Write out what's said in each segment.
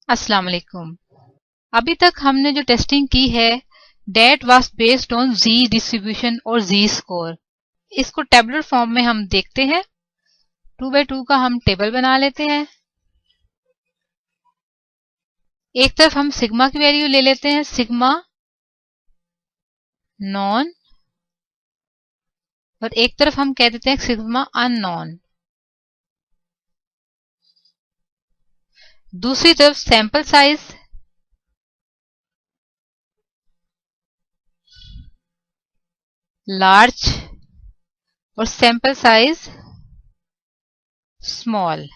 अस्सलाम वालेकुम। अभी तक हमने जो टेस्टिंग की है that was based on Z distribution और जी स्कोर। इसको टेबुलर फॉर्म में हम देखते हैं। 2x2 का हम टेबल बना लेते हैं। एक तरफ हम सिग्मा की वैल्यू ले लेते हैं, सिग्मा नॉन, और एक तरफ हम कह देते हैं सिग्मा अननोन। दूसरी तरफ सैंपल साइज लार्ज और सैंपल साइज स्मॉल।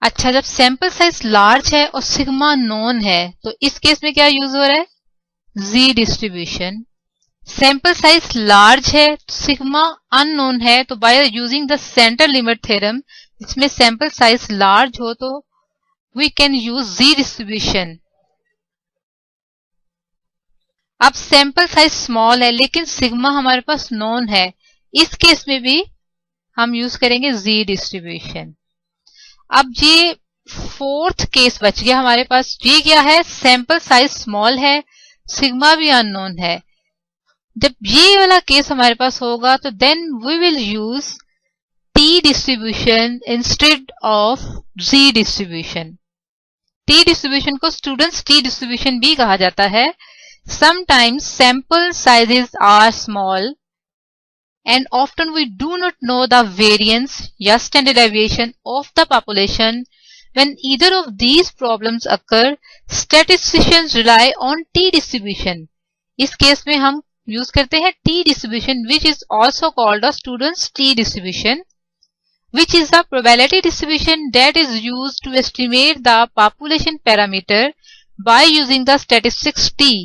अच्छा, जब सैंपल साइज लार्ज है और सिग्मा नोन है तो इस केस में क्या यूज हो रहा है? Z distribution. Sample size large है, सिग्मा अननोन है, तो by using the centre limit theorem जिसमें सैंपल साइज लार्ज हो तो we can use Z distribution. अब सैंपल साइज स्मॉल है लेकिन सिग्मा हमारे पास नोन है, इस केस में भी हम यूज करेंगे जी डिस्ट्रीब्यूशन। अब ये फोर्थ केस बच गया हमारे पास। ये क्या है? सैंपल साइज स्मॉल है, सिग्मा भी अननोन है। जब ये वाला केस हमारे पास होगा तो then we will use T distribution instead of Z distribution. T distribution को स्टूडेंट्स टी डिस्ट्रीब्यूशन भी कहा जाता है। Sometimes sample sizes are small and often we do not know the variance या standard deviation of the population. When either of these problems occur, statisticians rely on t-distribution. इस case में हम use करते हैं t-distribution, which is also called a student's t-distribution, which is the probability distribution that is used to estimate the population parameter by using the statistics t.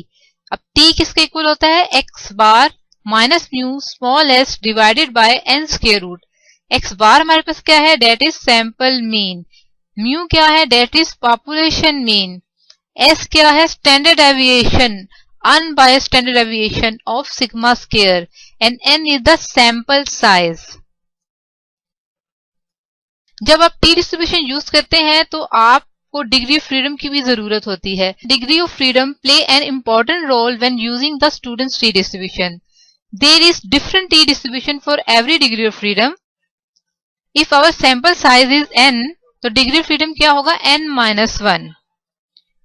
अब t किसके equal होता है? x bar minus mu small s divided by n square root. x bar हमारे पास क्या है? That is sample mean. Mu क्या है? That is population mean. s क्या है? Standard deviation, unbiased standard deviation of sigma square, and n is the sample size. जब आप टी डिस्ट्रीब्यूशन यूज करते हैं तो आप को डिग्री ऑफ फ्रीडम की भी जरूरत होती है। Degree of freedom play an important role when using the students T distribution. There is different T distribution for every degree of freedom. If our sample size is n तो degree of freedom क्या होगा? n-1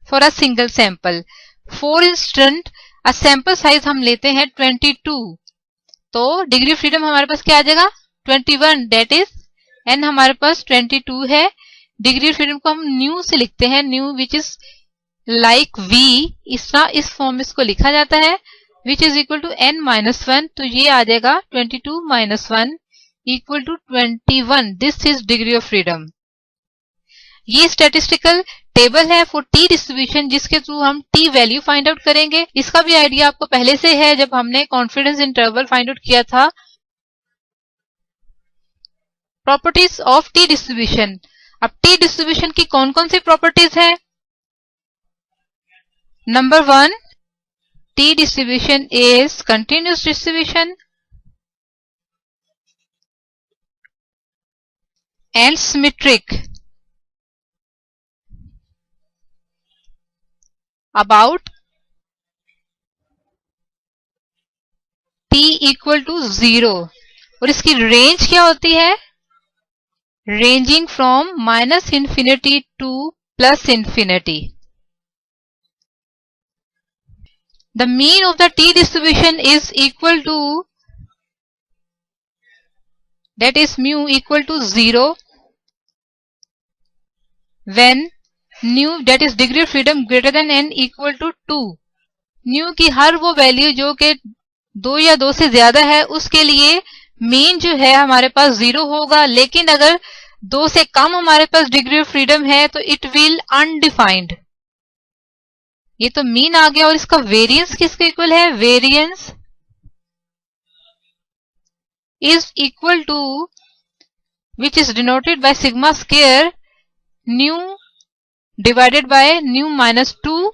for a single sample. For instant a sample size हम लेते हैं 22, तो degree of freedom हमारे पास क्या आ जाएगा? 21, डेट इज n हमारे पास 22 है। डिग्री ऑफ फ्रीडम को हम न्यू से लिखते हैं, new which is like v, इस फॉर्म में इसको लिखा जाता है, विच इज इक्वल टू n-1, तो ये आ जाएगा 22-1 equal to 21। This is degree of freedom. ये स्टैटिस्टिकल टेबल है फॉर टी डिस्ट्रीब्यूशन जिसके थ्रू हम टी वैल्यू फाइंड आउट करेंगे। इसका भी आइडिया आपको पहले से है जब हमने कॉन्फिडेंस इंटरवल फाइंड आउट किया था। Properties of T distribution. अब टी डिस्ट्रीब्यूशन की कौन कौन सी प्रॉपर्टीज है? Number 1, T distribution is continuous distribution and symmetric about t equal to 0, और इसकी रेंज क्या होती है? ranging from -infinity to +infinity. The mean of the t distribution is equal to, that is mu equal to 0 when nu, that is degree of freedom greater than n equal to 2. nu की हर वो value जो कि 2 या 2 से ज्यादा है उसके लिए मीन जो है हमारे पास 0 होगा, लेकिन अगर 2 से कम हमारे पास डिग्री ऑफ फ्रीडम है तो इट विल अनडिफाइंड। ये तो मीन आ गया। और इसका वेरिएंस किसके इक्वल है? Variance is equal to, which is denoted by sigma square nu divided by nu.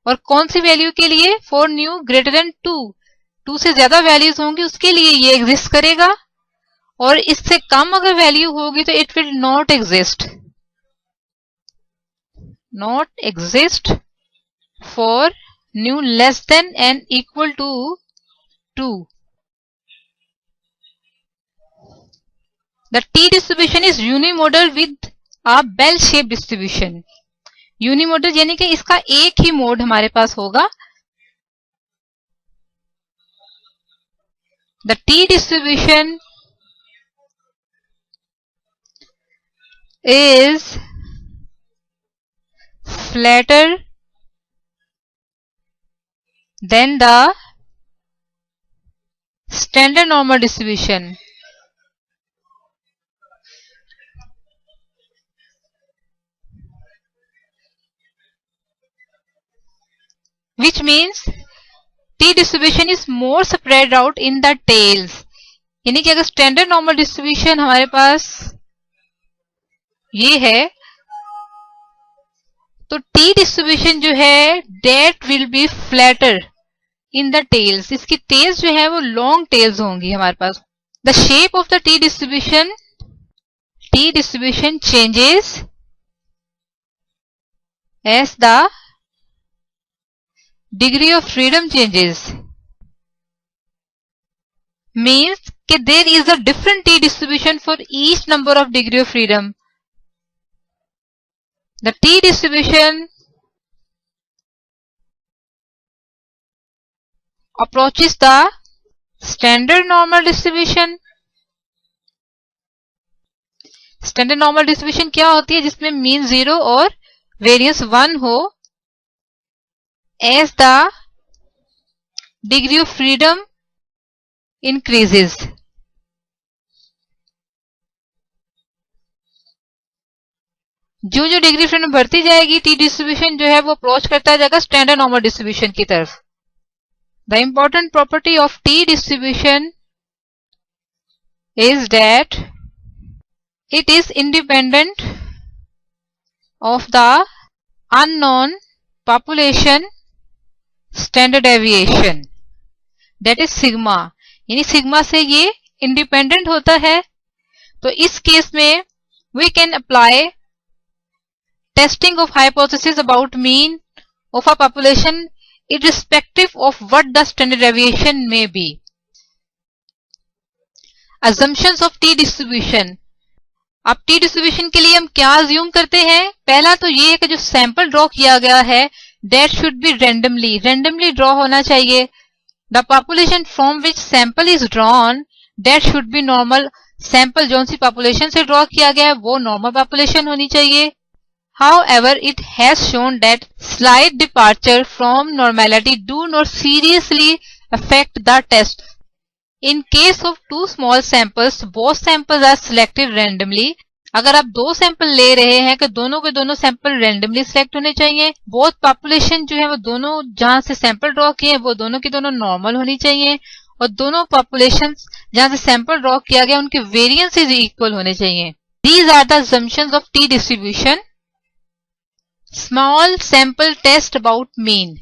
और कौन सी वैल्यू के लिए? फॉर न्यू ग्रेटर देन 2 से ज्यादा वैल्यूज होंगी उसके लिए ये एग्जिस्ट करेगा, और इससे कम अगर वैल्यू होगी तो it will not exist. not exist for nu less than and equal to 2. The T distribution is unimodal with a bell-shaped distribution. Unimodal यानी कि इसका एक ही मोड हमारे पास होगा. The T distribution is flatter than the standard normal distribution. Which means T distribution is more spread out in the tails. यानी कि अगर स्टैंडर्ड नॉर्मल डिस्ट्रीब्यूशन हमारे पास ये है तो T डिस्ट्रीब्यूशन जो है that will be flatter in the tails. इसकी टेल्स जो है वो लॉन्ग टेल्स होंगी हमारे पास. The shape of the T distribution changes as the degree of freedom changes. Means कि there is a different T distribution for each number of degree of freedom. The T distribution approaches the standard normal distribution. Standard normal distribution क्या होती है? जिसमें mean 0 और variance 1 हो. As the degree of freedom increases. जो degree freedom बढ़ती जाएगी T distribution जो है वो अप्रोच करता जाएगा स्टैंडर्ड नॉर्मल डिस्ट्रीब्यूशन की तरफ. The important property of T distribution is that it is independent of the unknown population standard deviation that is sigma. यानी सिग्मा से ये इंडिपेंडेंट होता है. तो इस केस में we can apply testing of hypothesis about mean of a population irrespective of what the standard deviation may be. Assumptions of T distribution. अब T distribution के लिए हम क्या assume करते हैं? पहला तो ये है कि जो सैंपल ड्रॉ किया गया है that should be randomly draw होना चाहिए. The population from which sample is drawn that should be normal. Sample जौन सी पॉपुलेशन से ड्रॉ किया गया है वो नॉर्मल पॉपुलेशन होनी चाहिए. However, it has shown that slight departure from normality do not seriously affect the test. In case of two small samples, both samples are selected randomly. अगर आप दो सैंपल ले रहे हैं कि दोनों के दोनों सैंपल रैंडमली सिलेक्ट होने चाहिए. बोथ पॉपुलेशन जो है वो दोनों जहां से सैंपल ड्रॉ किए वो दोनों की दोनों नॉर्मल होनी चाहिए और दोनों पॉपुलेशन जहां से सैंपल ड्रॉ किया गया उनके वेरिएंसेस इक्वल होने चाहिए. These are the assumptions of T distribution. Small sample test about mean.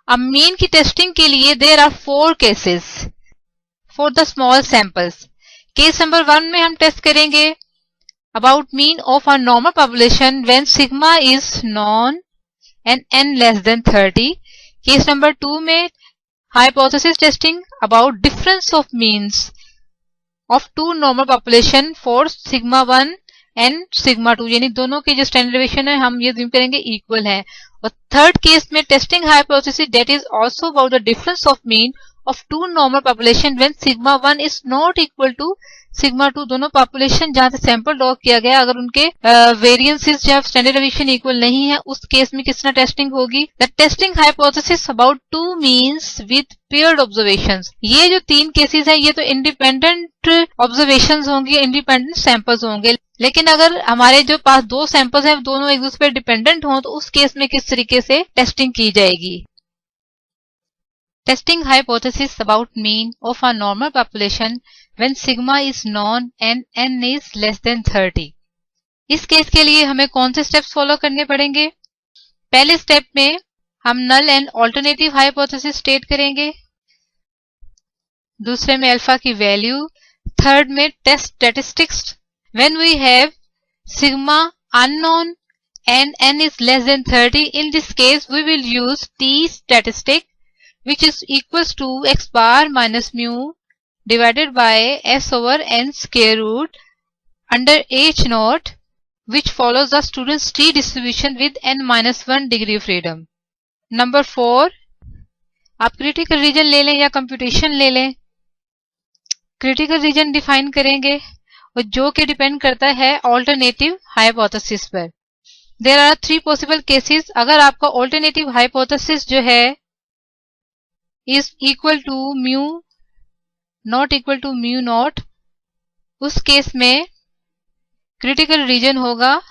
अब मीन की टेस्टिंग के लिए there are 4 cases for the small samples. Case number 1 में हम टेस्ट करेंगे about mean of a normal population when sigma is known and n less than 30. Case number 2 में hypothesis testing about difference of means of two normal population for sigma 1 and sigma 2. यानी दोनों के जो standard deviation है हम ये ज्यूम करेंगे equal है. और थर्ड केस में testing hypothesis that is also about the difference of mean of two normal population when sigma 1 is not equal to sigma 2. दोनों पॉपुलेशन जहां से सैंपल ड्रॉ किया गया अगर उनके वेरिएंसेस जो स्टैंडर्ड डेविएशन इक्वल नहीं है उस केस में किस तरह टेस्टिंग होगी? The testing hypothesis about two means with paired observations. ये जो 3 केसेस हैं ये तो इंडिपेंडेंट ऑब्जर्वेशंस होंगे, इंडिपेंडेंट सैंपल्स होंगे. लेकिन अगर हमारे जो पास 2 सैंपल्स हैं दोनों एक दूसरे पर डिपेंडेंट हों तो उस केस में किस तरीके से टेस्टिंग की जाएगी? Testing hypothesis about mean of a normal population when sigma is known and n is less than 30. इस केस के लिए हमें कौन से स्टेप्स फॉलो करने पड़ेंगे? पहले स्टेप में हम null and alternative hypothesis state करेंगे. दूसरे में अल्फा की वैल्यू. थर्ड में test statistics. When we have sigma unknown and n is less than 30. In this case, we will use t statistic, which is equals to x bar minus mu divided by s over n square root under h naught, which follows the student's t distribution with n minus 1 degree of freedom. Number 4, आप critical reason ले लें या computation ले लें. Critical region define करेंगे और जो कि डिपेंड करता है ऑल्टरनेटिव हाइपोथेसिस पर. There are 3 possible cases. अगर आपका ऑल्टरनेटिव हाइपोथेसिस जो है is equal to mu not equal to mu naught, उस केस में क्रिटिकल रीजन होगा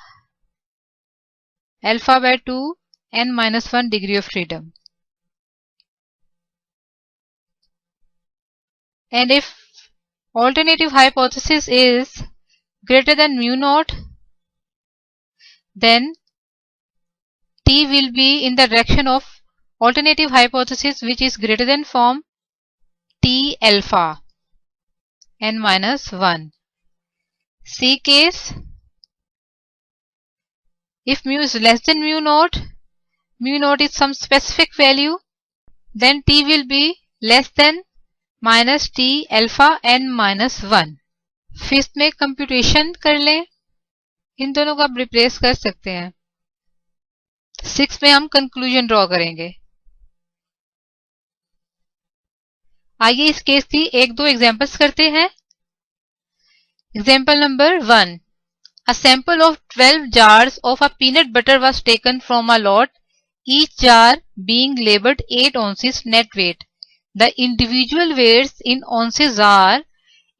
alpha by 2 n minus 1 degree of freedom. And if alternative hypothesis is greater than mu naught, then t will be in the direction of alternative hypothesis, which is greater than form t alpha n minus 1. C case, if mu is less than mu naught is some specific value, then t will be less than minus t alpha n minus 1. Fifth में computation कर लें, इन दोनों को आप replace कर सकते हैं. 6 में हम कंक्लूजन ड्रॉ करेंगे. आइए इस केस की 1-2 एग्जांपल्स करते हैं. Example number 1. A sample of 12 jars of a peanut butter was taken from a lot, each jar being labeled 8 ounces net weight. The individual weights in ounces are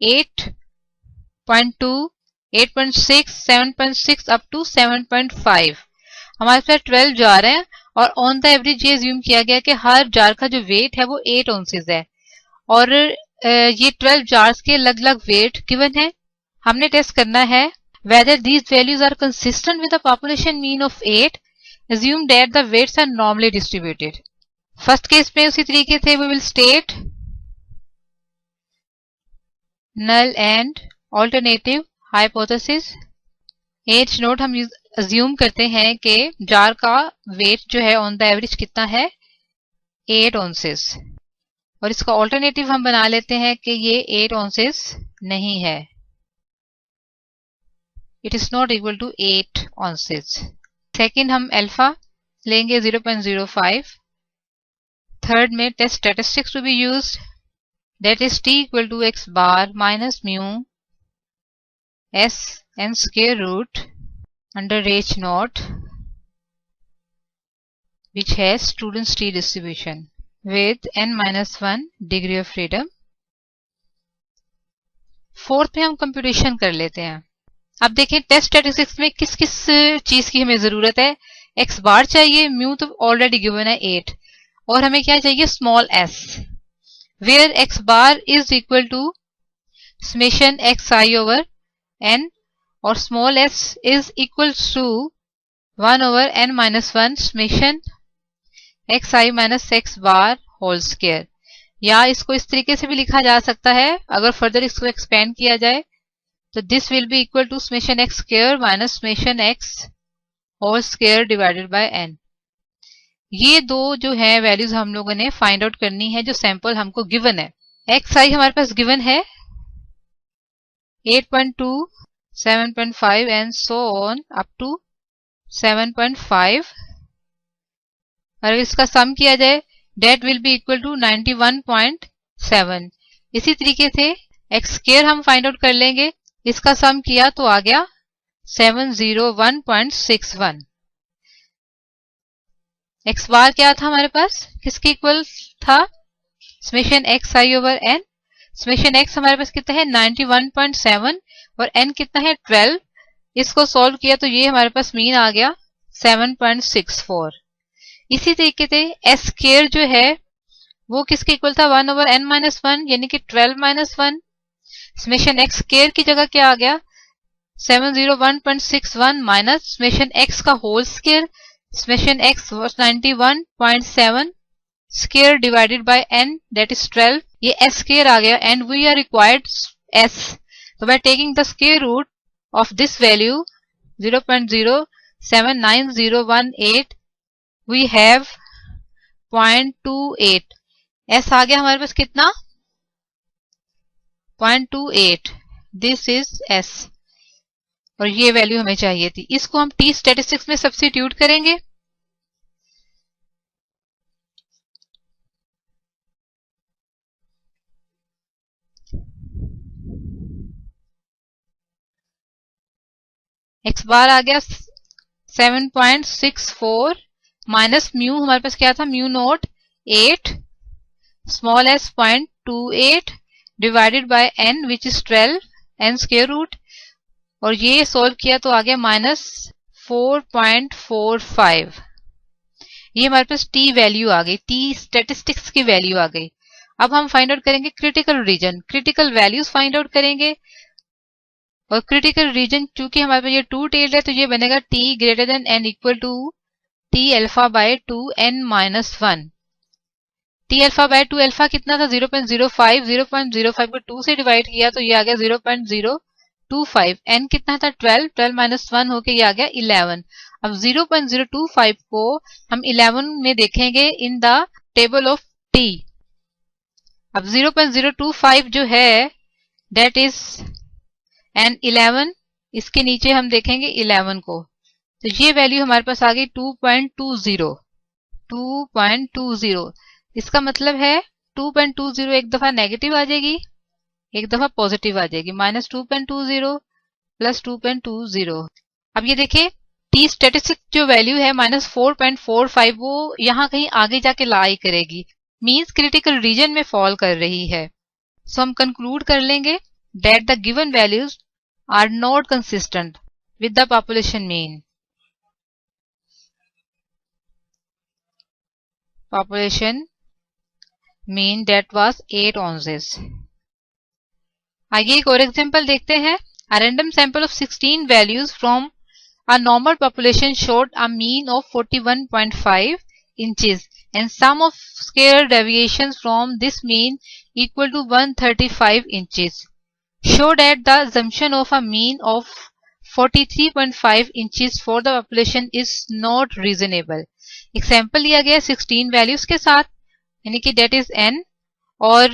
8.2, 8.6, 7.6 up to 7.5. हमारे पास 12 jar हैं और on the average ये assume किया गया कि हर jar का जो wait है वो 8 ounces है और ये 12 जार्स के अलग अलग वेट गिवन है. हमने टेस्ट करना है whether these values are consistent with the population mean of 8. Assume that the weights are normally distributed. First case में उसी तरीके से we will state null and alternative hypothesis. H note हम assume करते हैं कि जार का वेट जो है ऑन द एवरेज कितना है 8 ounces और इसका ऑल्टरनेटिव हम बना लेते हैं कि ये 8 ounces नहीं है. It is not equal to 8 ounces. Second हम अल्फा लेंगे 0.05. थर्ड में test statistics to be used, that is t equal to x bar minus mu s n square root under h naught, which has student's t distribution with n minus 1 degree of freedom. Fourth में हम computation कर लेते हैं. अब देखें test statistics में किस किस चीज की हमें जरूरत है. एक्स बार चाहिए, म्यू तो ऑलरेडी गिवन है 8 और हमें क्या चाहिए small s, where X bar is equal to summation X I over n और small s is equal to 1 over n minus 1 summation X I minus X bar whole square. या इसको इस तरीके से भी लिखा जा सकता है अगर फर्दर इसको एक्सपेंड किया जाए तो this will be equal to summation X square minus summation X whole square divided by n. ये दो जो है वैल्यूज हम लोगों ने फाइंड आउट करनी है जो सैंपल हमको गिवन है. एक्स आई हमारे पास गिवन है 8.2, 7.5 and so on up to 7.5. और इसका सम किया जाए that will be equal to 91.7. इसी तरीके से एक्स स्क्वायर हम फाइंड आउट कर लेंगे, इसका सम किया तो आ गया 701.61. एक्स बार क्या था हमारे पास, किसके इक्वल था summation X I over N. Summation X हमारे पास कितना है 91.7 और एन कितना है 12. इसको सॉल्व किया तो ये हमारे पास मीन आ गया 7.64. इसी तरीके से एस स्क्वायर जो है वो किसके इक्वल था 1 ओवर n माइनस 1 यानी कि 12 माइनस 1. समेशन एक्स स्क्वायर की जगह क्या आ गया 701.61 माइनस समेशन एक्स का whole square. Summation X 91.7 square divided by n that is 12. ये s स्क्वायर आ गया and we are required s. So by taking the square root of this value 0.0 79018 we have 0.28। S आ गया हमारे पास कितना 0.28, this is S, और ये वैल्यू हमें चाहिए थी। इसको हम टी स्टैटिस्टिक्स में सब्स्टिट्यूट करेंगे। एक्स बार आ गया 7.64 माइनस म्यू हमारे पास क्या था mu naught 8 small S 0.28 divided by N which is 12 N square root, और ये सोल्व किया तो आ गया -4.45। ये हमारे पास टी वैल्यू आ गई, टी स्टैटिस्टिक्स की वैल्यू आ गई। अब हम फाइंड आउट करेंगे critical reason, critical values find out करेंगे। और क्रिटिकल रीजन चूंकि हमारे पास ये टू टेल्ड है तो ये बनेगा T greater than N equal to T alpha by 2 n minus 1। T alpha by 2 alpha कितना था 0.05, 0.05 को 2 से डिवाइड किया तो ये आ गया 0.025। n कितना था 12, 12 माइनस 1 होके ये आ गया 11। अब 0.025 को हम 11 में देखेंगे in the table of T. अब 0.025 जो है दैट इज एंड 11, इसके नीचे हम देखेंगे 11 को, तो ये वैल्यू हमारे पास आ गई 2.20। इसका मतलब है 2.20 एक दफा नेगेटिव आ जाएगी, एक दफा पॉजिटिव आ जाएगी, -2.20 प्लस 2.20। अब ये देखिए टी स्टैटिस्टिक जो वैल्यू है -4.45 वो यहाँ कहीं आगे जाके लाई करेगी, मींस क्रिटिकल रीजन में फॉल कर रही है। सो हम कंक्लूड कर लेंगे that the given values are not consistent with the population mean. Population mean that was 8 ounces. आगे एक और एग्जांपल देखते हैं। A random sample of 16 values from a normal population showed a mean of 41.5 inches and sum of square deviations from this mean equal to 135 inches. Show that the assumption of a mean of 43.5 inches for the population is not reasonable. Example लिया गया 16 values के साथ, यानी कि that is n, और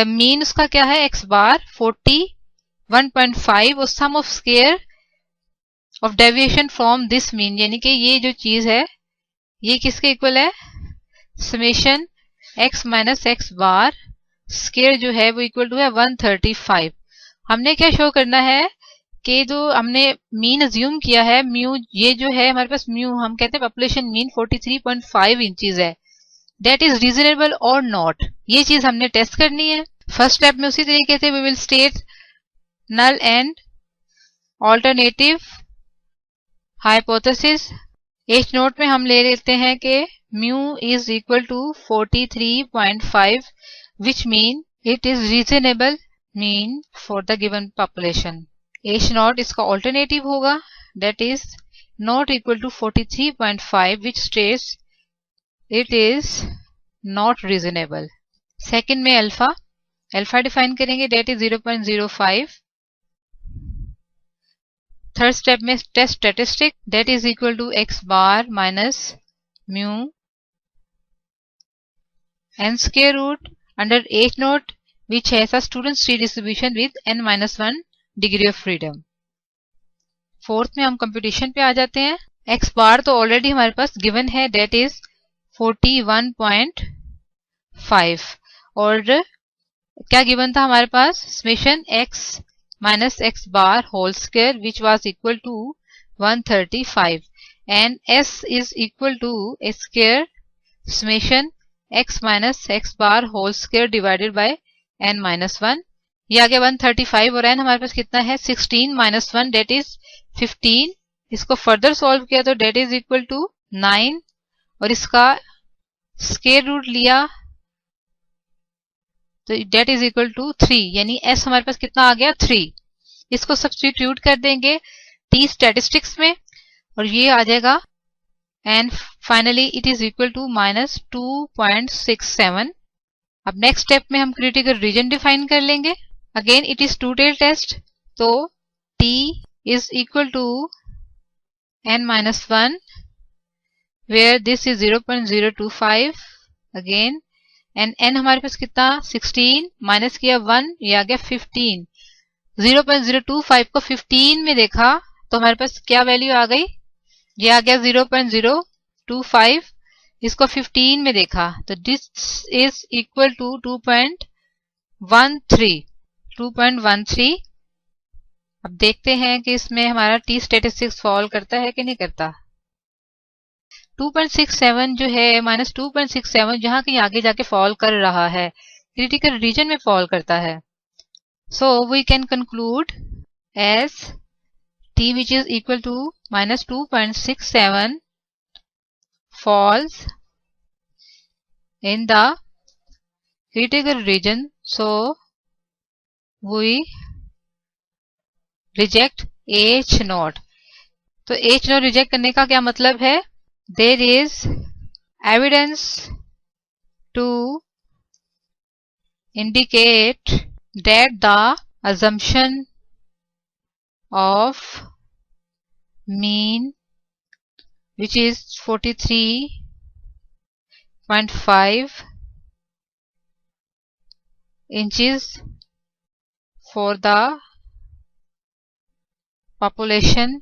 mean उसका क्या है x बार 41.5 और sum of square of deviation from this mean, यानी कि ये जो चीज है ये किसके इक्वल है summation x minus x bar square जो है वो इक्वल टू है 135। हमने क्या शो करना है कि जो हमने मीन अज्यूम किया है म्यू, ये जो है हमारे पास म्यू हम कहते हैं पॉपुलेशन मीन 43.5 इंचेस है, दैट इज रीजनेबल और नॉट, ये चीज हमने टेस्ट करनी है। फर्स्ट स्टेप में उसी तरीके से we will state null and alternative hypothesis. H naught में हम ले लेते हैं कि mu is equal to 43.5 which mean it is reasonable mean for the given population. H naught इसका alternative होगा that is not equal to 43.5 which states it is not reasonable. Second में alpha define करेंगे that is 0.05. Third step में test statistic that is equal to x bar minus mu n square root under H naught which has a student tree distribution with n-1 degree of freedom. Fourth में हम computation पे आ जाते हैं। x बार तो already हमारे पास given है that is 41.5 और क्या गिवन था हमारे पास summation x minus x bar whole square which was equal to 135 and s is equal to a square summation x minus x bar whole square divided by n minus 1, ये आ गया 135 और n हमारे पास कितना है 16 माइनस 1 डेट इज 15। इसको further solve किया तो डेट इज इक्वल टू 9 और इसका स्क्वायर रूट लिया तो डेट इज इक्वल टू 3, यानी s हमारे पास कितना आ गया 3। इसको सब्स्टिट्यूट कर देंगे टी स्टैटिस्टिक्स में और ये आ जाएगा and finally it is equal to -2.67। अब नेक्स्ट स्टेप में हम क्रिटिकल रीजन डिफाइन कर लेंगे। Again it is two tail test, तो t इज इक्वल टू n minus 1 where this is 0.025 again and n हमारे पास कितना 16 माइनस किया 1 ये आ गया 15 0.025 को 15 में देखा तो हमारे पास क्या वैल्यू आ गई ये आ गया 0.025 इसको 15 में देखा तो दिस इज इक्वल टू 2.13 अब देखते हैं कि इसमें हमारा टी स्टैटिस्टिक्स फॉल करता है कि नहीं करता 2.67 जो है माइनस 2.67 जहां कहीं आगे जाके फॉल कर रहा है क्रिटिकल रीजन में फॉल करता है so we can conclude as t which is equal to minus 2.67 falls in the critical region so we reject h naught तो h naught रिजेक्ट करने का क्या मतलब है there is evidence to indicate that the assumption of mean which is 43.5 inches for the population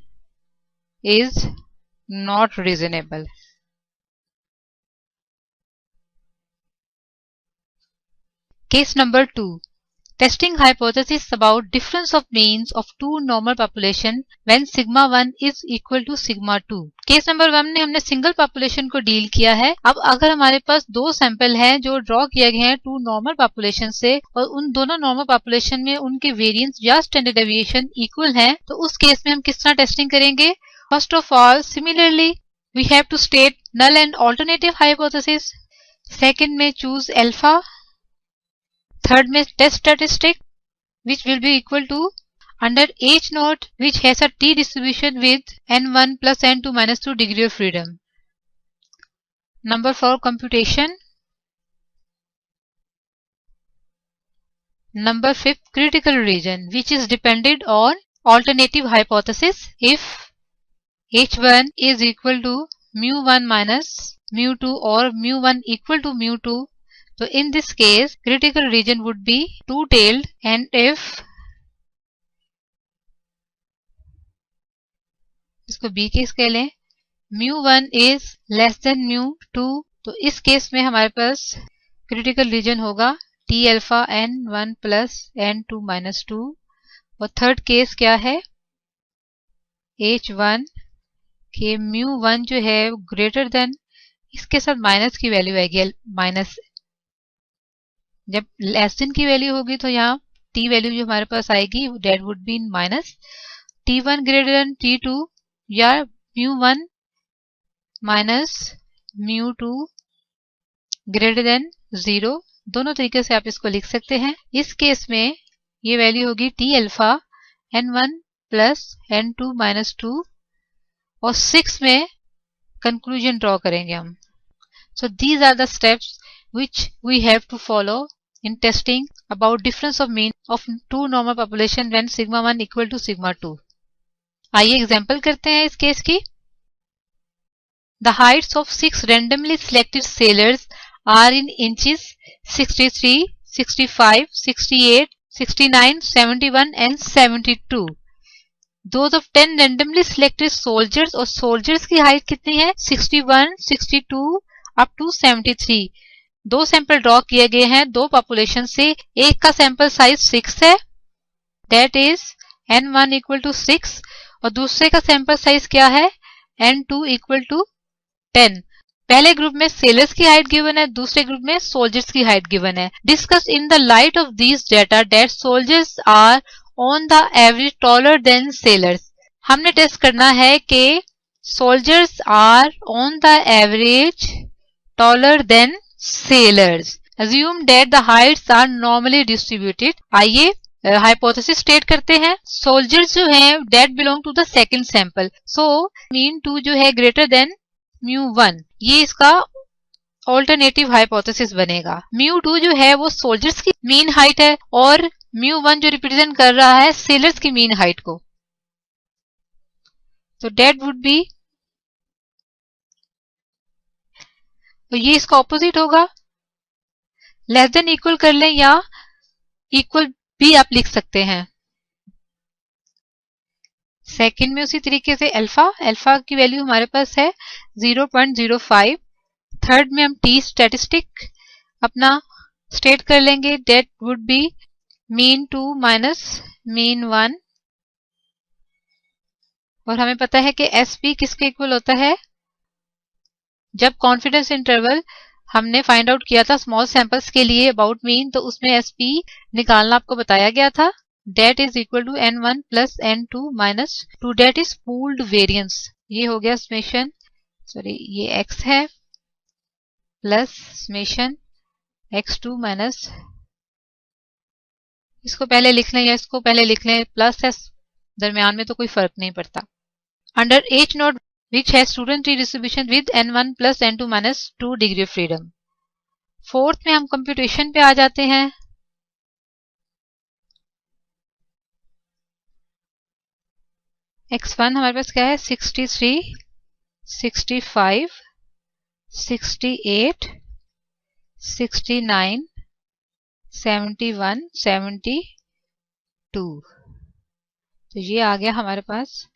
is not reasonable. Case number 2. Testing hypothesis about difference of means of two normal population when sigma 1 is equal to sigma 2. Case number 1 में हमने single population को deal किया है अब अगर हमारे पास दो sample हैं जो ड्रॉ किए गए हैं टू नॉर्मल पॉपुलेशन से और उन दोनों नॉर्मल पॉपुलेशन में उनके वेरिएंस या स्टैंडर्ड डेविएशन इक्वल हैं तो उस केस में हम किस तरह टेस्टिंग करेंगे first of all similarly we have to state null and alternative hypothesis second में चूज अल्फा थर्ड में test statistic which will be equal to under H naught which has a t distribution with n1 plus n2 minus 2 degree of freedom. Number 4 computation. Number 5 critical region which is dependent on alternative hypothesis if H1 is equal to mu1 minus mu2 or mu1 equal to mu2 so in this case critical region would be two-tailed and if इसको b के scale है mu1 is less than mu2 तो इस case में हमारे पास critical region होगा t alpha n1 plus n2 minus 2 और third case क्या है h1 के mu1 जो है ग्रेटर देन इसके साथ माइनस की वैल्यू आएगी माइनस जब लेस देन की वैल्यू होगी तो यहाँ t वैल्यू जो हमारे पास आएगी that would be in minus t1 greater than t2 या mu1 minus mu2 greater than 0 दोनों तरीके से आप इसको लिख सकते हैं इस केस में ये वैल्यू होगी t alpha n1 plus n2 minus 2 और 6 में कंक्लूजन ड्रॉ करेंगे हम so these are the steps which we have to follow in testing about difference of mean of two normal population when sigma 1 equal to sigma 2. आइए example करते हैं इस case की The heights of 6 randomly selected sailors are in inches 63, 65, 68, 69, 71 and 72. Those of 10 randomly selected soldiers और soldiers की height कितनी है 61, 62 up to 73. दो सैंपल ड्रॉ किए गए हैं दो पॉपुलेशन से एक का सैंपल साइज 6 है that is n1 equal to 6 और दूसरे का सैंपल साइज क्या है n2 इक्वल टू 10 पहले ग्रुप में सेलर्स की हाइट गिवन है दूसरे ग्रुप में सोल्जर्स की हाइट गिवन है discuss in the light of these data that soldiers are on the average taller than sailors हमने टेस्ट करना है कि soldiers are on the average taller than sailors. Assume that the heights are normally distributed. आइए hypothesis state करते हैं soldiers जो हैं that belong to the second sample. So mean 2 जो है greater than mu1 ये इसका ऑल्टरनेटिव हाइपोथेसिस बनेगा mu2 जो है वो सोल्जर्स की मीन हाइट है और mu1 जो रिप्रेजेंट कर रहा है सेलर्स की मीन हाइट को तो डेट वुड बी, तो ये इसका ऑपोजिट होगा, लेस देन इक्वल कर लें या इक्वल भी आप लिख सकते हैं। सेकंड में उसी तरीके से अल्फा की वैल्यू हमारे पास है 0.05। थर्ड में हम टी स्टैटिस्टिक अपना स्टेट कर लेंगे, that would be mean 2 minus mean 1, और हमें पता है कि एस पी किसके इक्वल होता है, जब कॉन्फिडेंस इंटरवल हमने फाइंड आउट किया था स्मॉल सैंपल्स के लिए अबाउट मीन, तो उसमें एस पी निकालना आपको बताया गया था। That is equal to n1 plus n2 minus 2, that is pooled variance. ये हो गया समेशन, सॉरी ये x है, प्लस समेशन x2 माइनस, इसको पहले लिख लें या इसको पहले लिख लें, प्लस है दरमियान में तो कोई फर्क नहीं पड़ता। Under H note which has student tree distribution with n1 plus n2 minus 2 degree of freedom। Fourth में हम कंप्यूटेशन पे आ जाते हैं। x1 हमारे पास क्या है, 63, 65, 68, 69, 71, 72, तो ये आ गया हमारे पास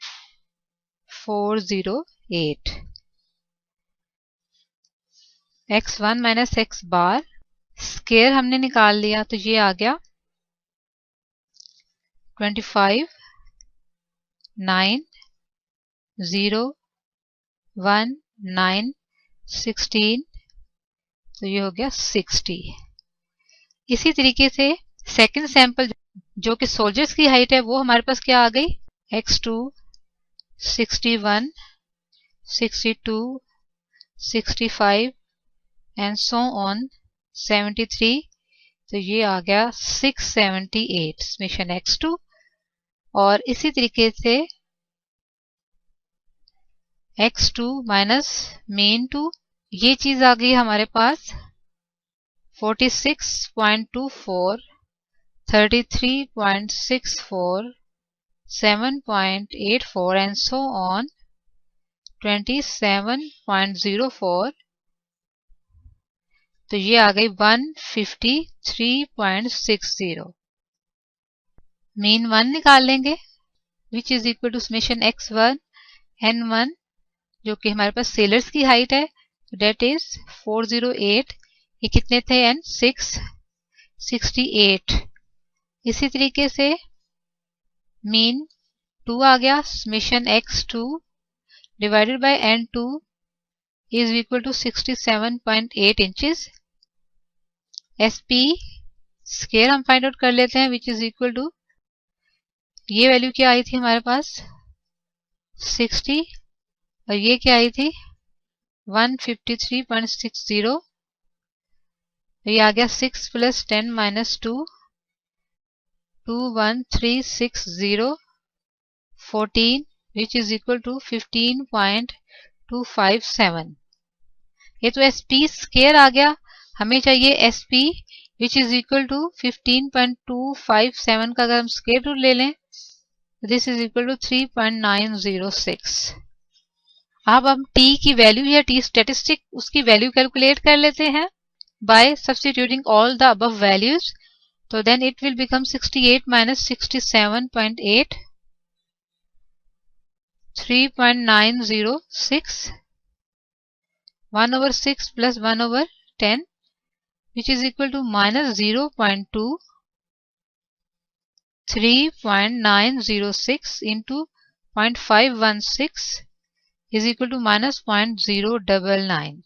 408। x1 माइनस एक्स बार स्केयर हमने निकाल लिया, तो ये आ गया 25, 9, 0, 1, 9, 16, तो ये हो गया 60। इसी तरीके से सेकंड सैंपल जो कि सोल्जर्स की हाइट है वो हमारे पास क्या आ गई, x2 61, 62, 65 एंड सो ऑन 73, तो ये आ गया 678 समेशन x2। और इसी तरीके से x2 माइनस मेन 2, ये चीज आ गई हमारे पास 46.24, 33.64, 7.84 एंड सो ऑन 27.04, तो ये आ गई 153.60। मीन 1 निकाल लेंगे which is equal to summation x1 n1 जो कि हमारे पास सेलर्स की हाइट है, डेट इज 408, ये कितने थे n 6, 68। इसी तरीके से मीन 2 आ गया, summation x2 divided by n2 is equal to 67.8 inches. SP square हम फाइंड आउट कर लेते हैं विच इज इक्वल टू, ये वैल्यू क्या आई थी हमारे पास 60 और ये क्या आई थी 153.60, ये आ गया 6 plus 10 minus 2, 21360, 14 which is equal to 15.257। ये तो SP स्केयर आ गया, हमें चाहिए SP which is equal to 15.257 का अगर हम स्केयर रूट ले लें, दिस इज इक्वल टू 3.906। अब हम t की वैल्यू या t स्टैटिस्टिक उसकी वैल्यू कैलकुलेट कर लेते हैं by substituting all the above values, तो then it will become 68 minus 67.8, 3.906, 1 over 6 plus 1 over 10 which is equal to minus 0.2, 3.906 into 0.516 is equal to minus 0.099।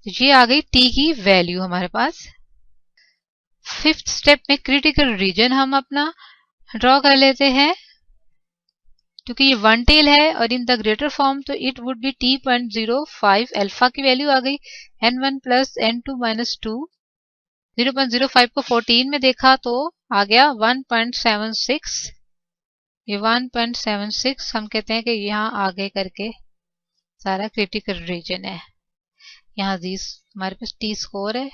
तो ये आ गई t की वैल्यू हमारे पास। फिफ्थ स्टेप में क्रिटिकल रीजन हम अपना ड्रॉ कर लेते हैं, क्योंकि ये वन टेल है और इन द ग्रेटर फॉर्म तो it would be t.05, alpha की वैल्यू आ गई n1 प्लस n2 माइनस 2, 0.05 को 14 में देखा तो आ गया 1.76, ये 1.76 हम कहते हैं कि यहाँ आगे करके सारा क्रिटिकल रीजन है। यहाँ हमारे पास टी स्कोर है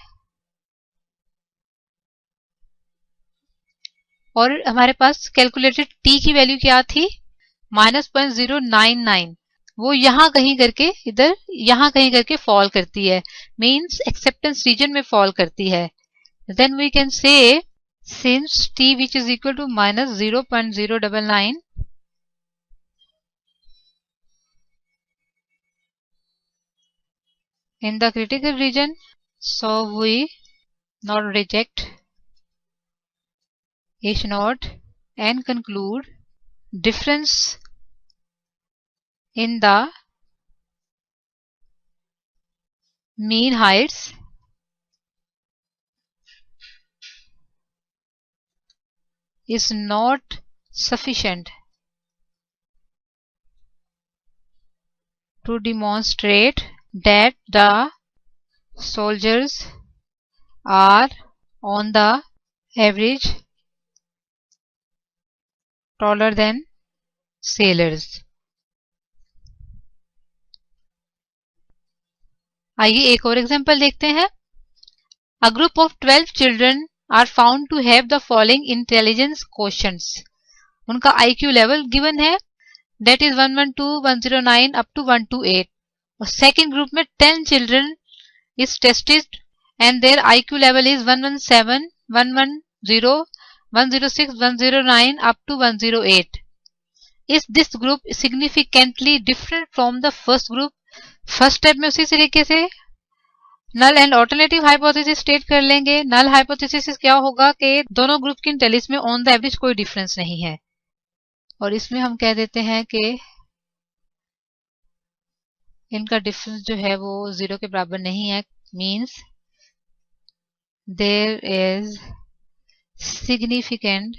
और हमारे पास कैलकुलेटेड टी की वैल्यू क्या थी -0.099 वो यहाँ कहीं करके इधर यहाँ कहीं करके फॉल करती है, मीन्स एक्सेप्टेंस रीजन में फॉल करती है. Then we can say since t which is equal to -0.099 in the critical region, so we not reject H naught and conclude difference in the mean heights is not sufficient to demonstrate that the soldiers are on the average taller than sailors. आइए एक और example देखते हैं. A group of 12 children are found to have the following intelligence quotients. उनका IQ level given है, that is 112, 109 up to 128. और second group में 10 children is tested and their IQ level is 117, 110, 106, 109 up to 108. Is this group significantly different from the first group? First step में उसी तरीके से null and alternative hypothesis state कर लेंगे. Null hypothesis क्या होगा कि दोनों ग्रुप की इंटेलिजेंस में ऑन द एवरेज कोई डिफरेंस नहीं है, और इसमें हम कह देते हैं कि इनका डिफरेंस जो है वो 0 के बराबर नहीं है, means there is significant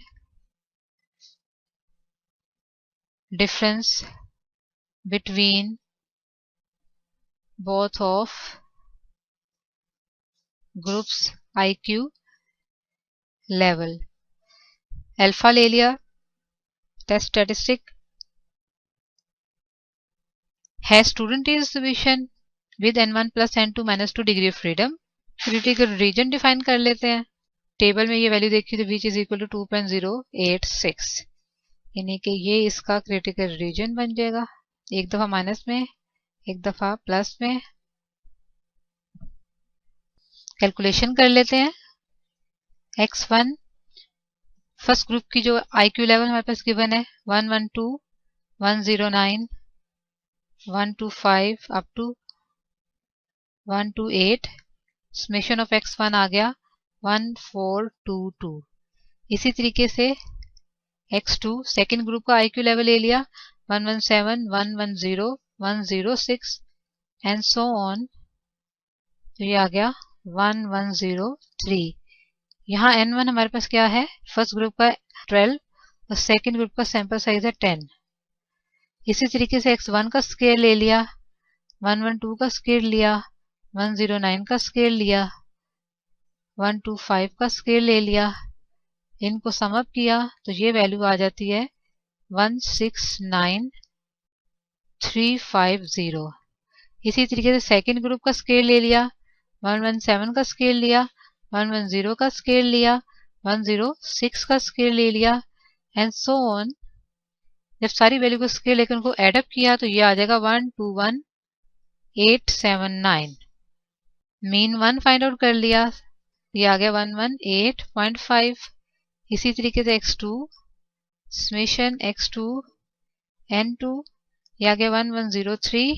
difference between both of groups IQ level. अल्फा ले लिया, टेस्ट स्टैटिस्टिक है student distribution with n1 plus n2 minus 2 degree of freedom. Critical region define कर लेते हैं. टेबल में ये वैल्यू देखी तो विच इज इक्वल टू 2.086, यानी कि ये इसका क्रिटिकल रीजन बन जाएगा. एक दफा माइनस में, एक दफा प्लस में. कैलकुलेशन कर लेते हैं. x1 फर्स्ट ग्रुप की जो IQ लेवल हमारे पास गिवन है 112, 109, 125 up to 128. Summation of x1 आ गया 1422. इसी तरीके से x2 सेकेंड ग्रुप का IQ लेवल ले लिया 117, 110, 106 एंड सो ऑन. तो ये आ गया 1103. यहाँ n1 हमारे पास क्या है, फर्स्ट ग्रुप का 12 और सेकेंड ग्रुप का सैंपल साइज है 10. इसी तरीके से x1 का स्केयर ले लिया, 112 का स्केयर लिया, 109 का स्केयर लिया, 125 का स्केयर ले लिया. इनको सम अप किया तो ये वैल्यू आ जाती है 169350. इसी तरीके से सेकेंड ग्रुप का स्केल ले लिया, 117 का स्केल लिया, 110 का स्केल लिया, 106 का स्केल ले लिया एंड सो ऑन. जब सारी वैल्यू को स्केल लेकर उनको एडअप किया तो ये आ जाएगा 121879. मीन 1 फाइंड आउट कर लिया, ये आ गया 118.5. इसी तरीके से x2 समेशन x2 n2 ये आ गया 1103.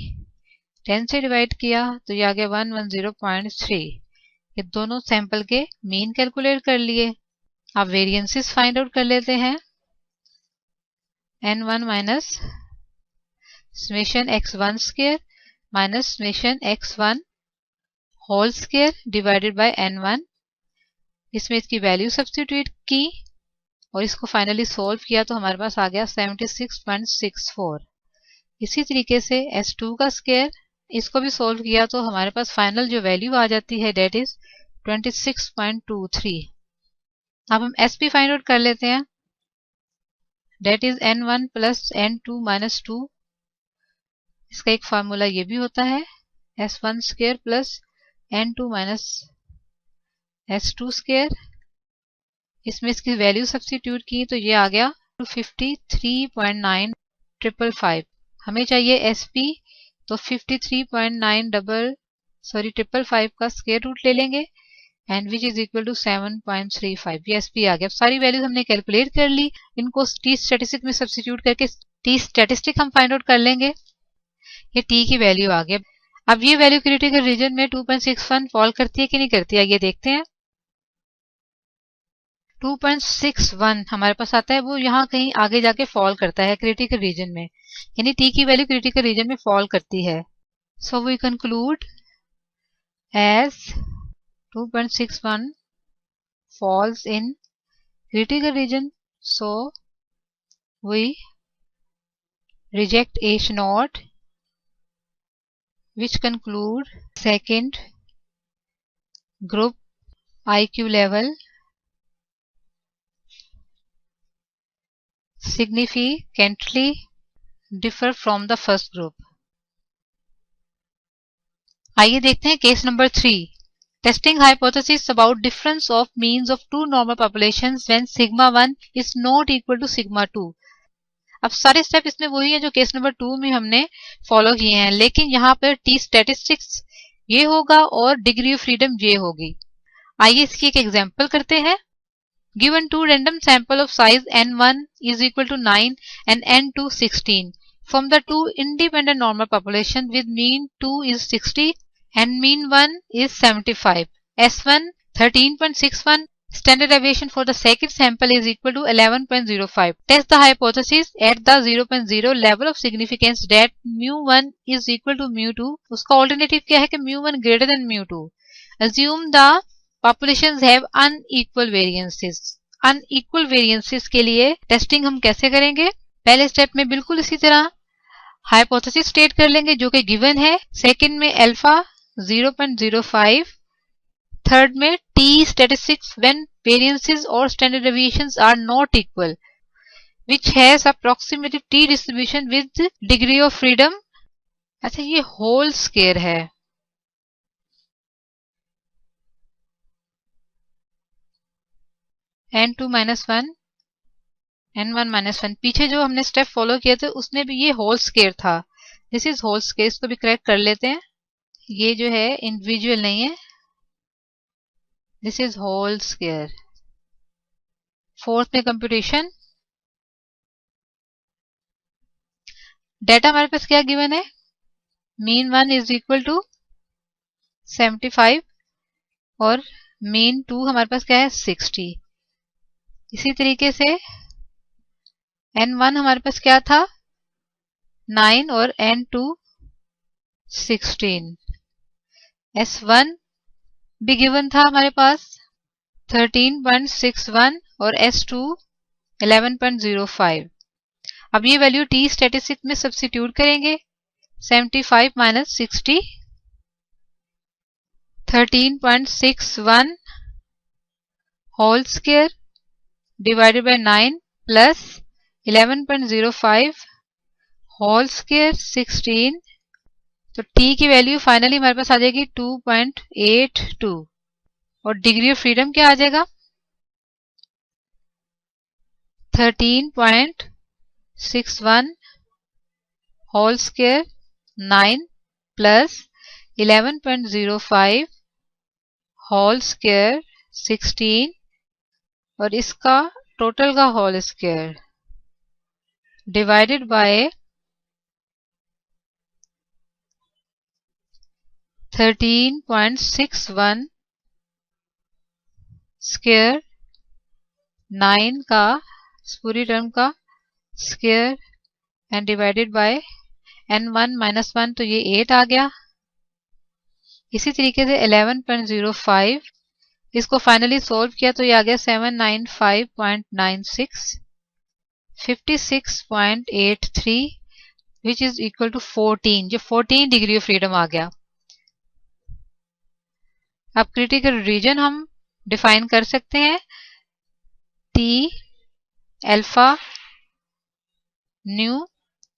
10 से डिवाइड किया तो ये आ गया 110.3. ये दोनों सैंपल के मीन कैलकुलेट कर लिए. अब वेरिएंसेस फाइंड आउट कर लेते हैं. n1 minus summation x1 square minus summation x1 whole square divided by n1. इसमें इसकी वैल्यू सब्स्टिट्यूट की और इसको फाइनली सॉल्व किया तो हमारे पास आ गया 76.64. इसी तरीके से s2 का स्क्वायर, इसको भी सॉल्व किया तो हमारे पास फाइनल जो वैल्यू आ जाती है डेट इज 26.23. अब हम SP फाइंड आउट कर लेते हैं. That is n1 plus n2 minus 2. इसका एक फार्मूला ये भी होता है s1 square plus n2 minus s2 square. इसमें इसकी वैल्यू सब्स्टिट्यूट की तो ये आ गया 53.9 555, हमें चाहिए SP, तो 53.555 का स्क्वायर रूट ले लेंगे and which is equal to 7.35। ये SP आ गया। अब सारी वैल्यूज हमने कैलकुलेट कर ली, इनको टी स्टैटिस्टिक में सब्स्टिट्यूट करके टी स्टैटिस्टिक हम फाइंड आउट कर लेंगे। ये टी की वैल्यू आ गया। अब ये वैल्यू क्रिटिकल रीजन में 2.61 फॉल करती है कि नहीं करती है, ये देखते हैं। 2.61 हमारे पास आता है, वो यहाँ कहीं आगे जाके फॉल करता है क्रिटिकल रीजन में, यानी टी की वैल्यू क्रिटिकल रीजन में फॉल करती है। So we conclude as 2.61 falls in critical region, so we reject H naught, which conclude second group IQ level significantly differ from the first group. आइए देखते हैं case number 3, testing hypothesis about difference of means of two normal populations when sigma 1 is not equal to sigma 2। अब सारे step इसमें वही है जो case number 2 में हमने फॉलो किए हैं, लेकिन यहाँ पर टी स्टैटिस्टिक्स ये होगा और डिग्री ऑफ फ्रीडम ये होगी। आइए इसकी एक एग्जांपल करते हैं। Given two random sample of size n1 is equal to 9 and n2 16 from the two independent normal population with mean 2 is 60 and mean 1 is 75. S1 13.61. Standard deviation for the second sample is equal to 11.05. Test the hypothesis at the 0.0 level of significance that mu1 is equal to mu2. उसका alternative क्या है कि mu1 greater than mu2. Assume the populations have unequal variances. Unequal variances के लिए testing हम कैसे करेंगे? पहले स्टेप में बिल्कुल इसी तरह हाइपोथेसिस स्टेट कर लेंगे जो कि गिवन है, सेकंड में अल्फा 0.05, थर्ड में टी स्टैटिस्टिक्स व्हेन वेरिएंसेस और standard deviations are not equal, which has approximated t distribution with degree of freedom. अच्छा, ये होल स्क्वायर है, n2 - 1 n1 - 1। पीछे जो हमने स्टेप फॉलो किए थे उसमें भी ये होल स्क्वायर था, दिस इज होल स्क्वायर। इसको भी करेक्ट कर लेते हैं, ये जो है इंडिविजुअल नहीं है, this is whole square. Fourth में कंप्यूटेशन, डेटा हमारे पास क्या गिवन है, मीन 1 इज इक्वल टू 75 और मीन 2 हमारे पास क्या है 60। इसी तरीके से n1 हमारे पास क्या था 9 और n2 16। S1 भी गिवन था हमारे पास 13.61 और S2 11.05। अब ये वैल्यू टी स्टैटिस्टिक में सब्स्टिट्यूट करेंगे, 75 - 60 13.61 whole square divided by 9 plus 11.05 whole square 16, तो टी की वैल्यू फाइनली हमारे पास आ जाएगी 2.82 और डिग्री ऑफ फ्रीडम क्या आ जाएगा 13.61 whole square 9 plus 11.05 whole square 16 और इसका टोटल का whole square divided by 13.61 square 9 का पूरी टर्म का square and divided by n1 - 1, तो ये 8 आ गया। इसी तरीके से 11.05 इसको फाइनली सॉल्व किया तो ये आ गया 795.96 56.83 विच इज इक्वल टू 14, जो 14 डिग्री ऑफ फ्रीडम आ गया। अब क्रिटिकल रीजन हम डिफाइन कर सकते हैं, टी अल्फा न्यू,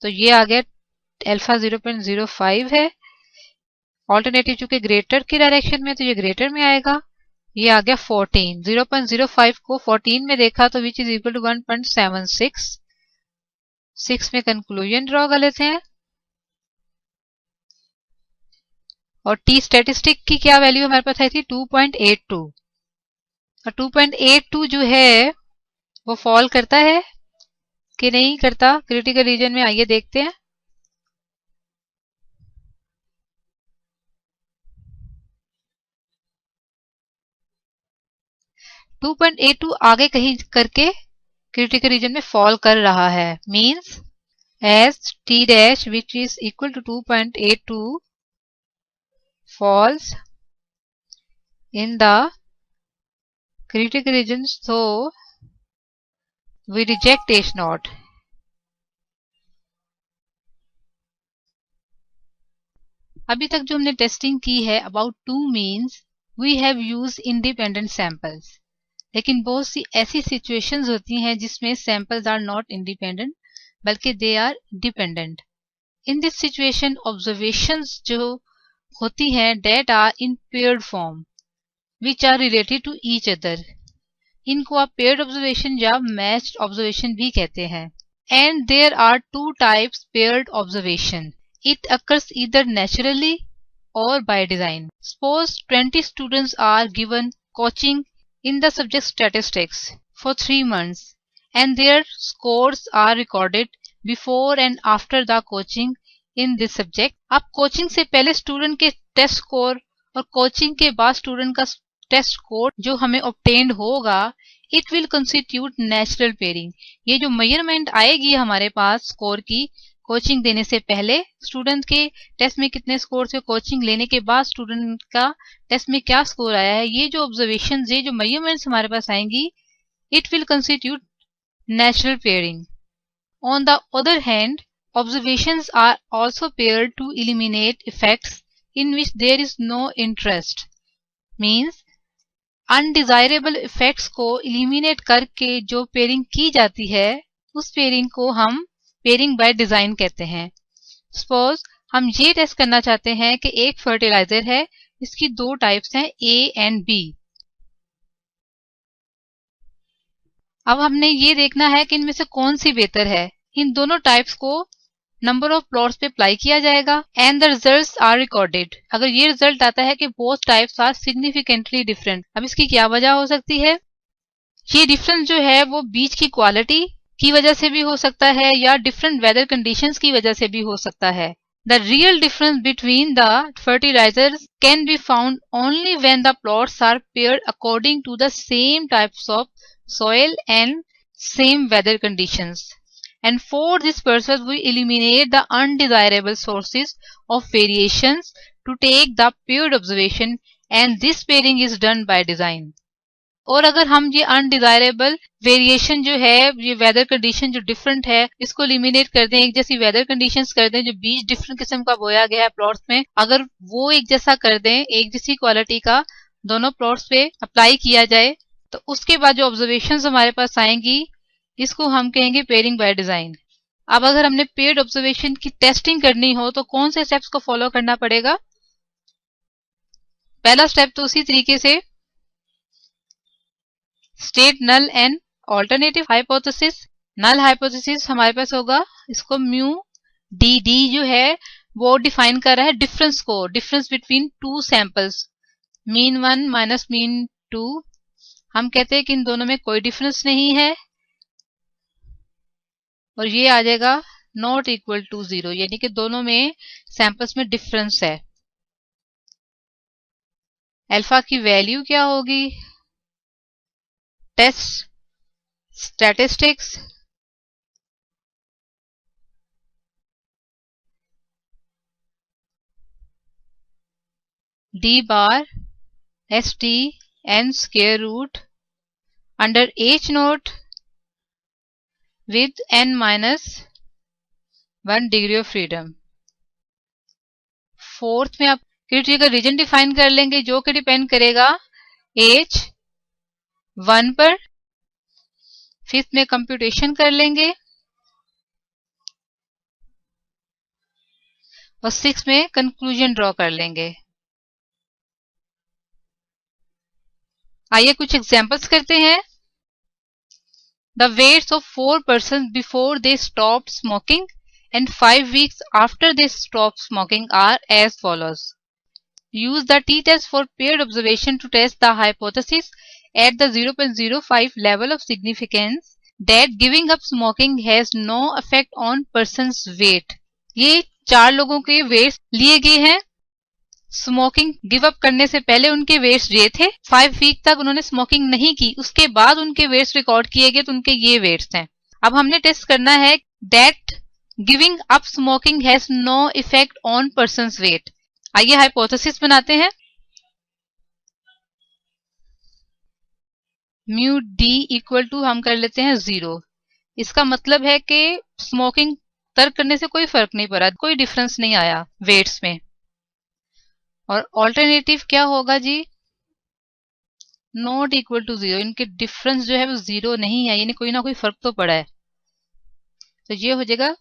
तो ये आ गया अल्फा 0.05 है, ऑल्टरनेटिव चूंकि ग्रेटर की डायरेक्शन में तो ये ग्रेटर में आएगा, ये आ गया 14। 0.05 को 14 में देखा तो विच इज इक्वल टू 1.76, 6 में कंक्लूजन ड्रॉ कर लेते हैं। और टी स्टैटिस्टिक की क्या वैल्यू हमारे पास आई थी 2.82। और 2.82 जो है वो फॉल करता है कि नहीं करता क्रिटिकल रीजन में, आइए देखते हैं। टू 2.82 आगे कहीं करके क्रिटिकल रीजन में फॉल कर रहा है, means as t dash which is equal to 2.82 falls in the critical region, so we reject H naught. अभी तक जो हमने टेस्टिंग की है about 2 means we have use independent samples, लेकिन बहुत सी ऐसी सिचुएशंस होती हैं जिसमें सैंपल्स आर नॉट इंडिपेंडेंट बल्कि they are dependent. In this situation observations जो होती हैं that are in paired form which are related to each other, इनको आप पेयर्ड ऑब्जर्वेशन या मैच्ड ऑब्जर्वेशन भी कहते हैं। And there are two types paired observation, it occurs either naturally or by design. Suppose 20 students are given coaching in the subject statistics for 3 months and their scores are recorded before and after the coaching in this subject. अब coaching से पहले student के test score और coaching के बाद student का test score जो हमें ऑब्टेन्ड होगा, it will constitute natural pairing. ये जो मेजरमेंट आएगी हमारे पास स्कोर की कोचिंग देने से पहले, स्टूडेंट के टेस्ट में कितने स्कोर थे, कोचिंग लेने के बाद स्टूडेंट का टेस्ट में क्या स्कोर आया है, ये जो ऑब्जर्वेशन ये जो मेजरमेंट्स हमारे पास आएंगी, it will constitute natural pairing. On the other hand observations are also paired to eliminate effects in which there is no interest, means undesirable effects को एलिमिनेट करके जो पेयरिंग की जाती है उस पेयरिंग को हम पेयरिंग बाय डिजाइन कहते हैं। सपोज हम ये टेस्ट करना चाहते हैं कि एक फर्टिलाइजर है, इसकी 2 टाइप्स हैं ए एंड बी। अब हमने ये देखना है कि इनमें से कौन सी बेहतर है। इन दोनों टाइप्स को नंबर ऑफ प्लॉट्स पे अप्लाई किया जाएगा and the results are recorded. अगर ये रिजल्ट आता है कि both types are significantly different, अब इसकी क्या वजह हो सकती है? ये डिफरेंस जो है वो बीज की क्वालिटी की वजह से भी हो सकता है या डिफरेंट वेदर कंडीशंस की वजह से भी हो सकता है। The real difference between the fertilisers can be found only when the plots are paired according to the same types of soil and same weather conditions. And for this purpose, we eliminate the undesirable sources of variations to take the paired observation, and this pairing is done by design. और अगर हम ये undesirable variation जो है, ये weather condition जो different है, इसको एलिमिनेट कर दें, एक जैसी वेदर कंडीशंस कर दें, जो बीज डिफरेंट किस्म का बोया गया है प्लॉट्स में, अगर वो एक जैसा कर दें, एक जैसी क्वालिटी का दोनों प्लॉट्स पे अप्लाई किया जाए, तो उसके बाद जो ऑब्जर्वेशंस हमारे पास आएंगी, इसको हम कहेंगे पेयरिंग बाय डिजाइन। अब अगर हमने पेयर्ड ऑब्जर्वेशन की टेस्टिंग करनी हो तो कौन से स्टेप्स को फॉलो करना पड़ेगा? पहला स्टेप तो उसी तरीके से state null and alternative hypothesis. Null hypothesis हमारे पास होगा, इसको म्यू डी डी जो है वो डिफाइन कर रहा है डिफरेंस को, difference between 2 samples, mean 1 minus mean 2। हम कहते हैं कि इन दोनों में कोई डिफरेंस नहीं है और ये आ जाएगा नॉट इक्वल टू 0, यानी कि दोनों में सैंपल्स में डिफरेंस है। अल्फा की वैल्यू क्या होगी? Test statistics D bar S T N square root under H naught with n minus 1 degree of freedom. Fourth में आप क्रिटिकल रीजन डिफाइन कर लेंगे जो कि डिपेंड करेगा एज 1 पर। फिफ्थ में कंप्यूटेशन कर लेंगे और सिक्स में कंक्लूजन ड्रॉ कर लेंगे। आइए कुछ एग्जांपल्स करते हैं। the weights of 4 persons before they stopped smoking and 5 weeks after they stopped smoking are as follows. Use the t-test for paired observation to test the hypothesis at the 0.05 level of significance that giving up smoking has no effect on person's weight. ये 4 लोगों के weights लिए गए हैं। Smoking give up करने से पहले उनके वेट्स ये थे, 5 वीक तक उन्होंने स्मोकिंग नहीं की, उसके बाद उनके वेट्स रिकॉर्ड किए गए तो उनके ये वेट्स हैं। अब हमने टेस्ट करना है that giving up smoking has no effect on persons weight. आइए हाइपोथेसिस बनाते हैं। म्यू डी इक्वल टू हम कर लेते हैं 0। इसका मतलब है कि स्मोकिंग तर्क करने से कोई फर्क नहीं पड़ा, कोई डिफरेंस नहीं आया वेट्स में। और ऑल्टरनेटिव क्या होगा जी, नॉट इक्वल टू 0, इनके डिफरेंस जो है वो 0 नहीं है, यानी कोई ना कोई फर्क तो पड़ा है। तो ये हो जाएगा